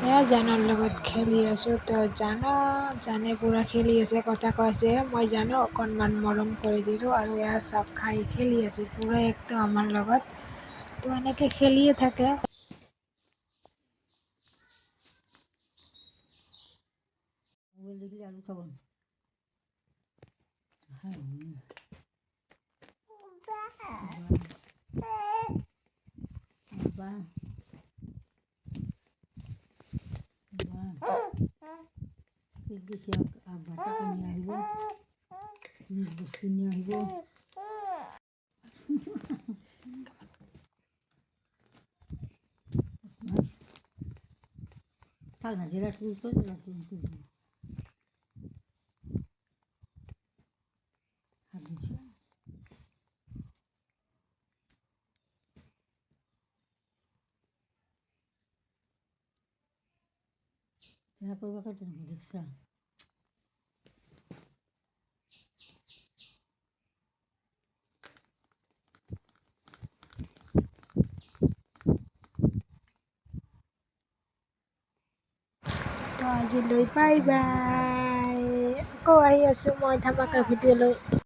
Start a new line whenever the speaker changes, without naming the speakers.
এয়া জানৰ লগত খেলি আছোঁ তো জানে পুৰা খেলি আছে, কথা কৈছে মই জানো অকণমান মৰম কৰি দিলোঁ আৰু এয়া চব খাই খেলি আছে পুৰা একদম আমাৰ লগত। তো এনেকৈ খেলিয়ে থাকে।
মোবাইল দেখলে আলু খাবো না। হ্যাঁ বাবা বেশি আব্বা টাকা নিয়ে আসবো, জিনিস বস্তু নিয়ে আসবো। থাক না, জেরা তুলতো জেরা তুলতো হাত দিচ্ছি। জেরা করবো কাটে নাকি দেখছা?
তো আজিলৈ বাই বাই, আকৌ আহি আছোঁ মই ধামাকা ভিডিঅ' লৈ।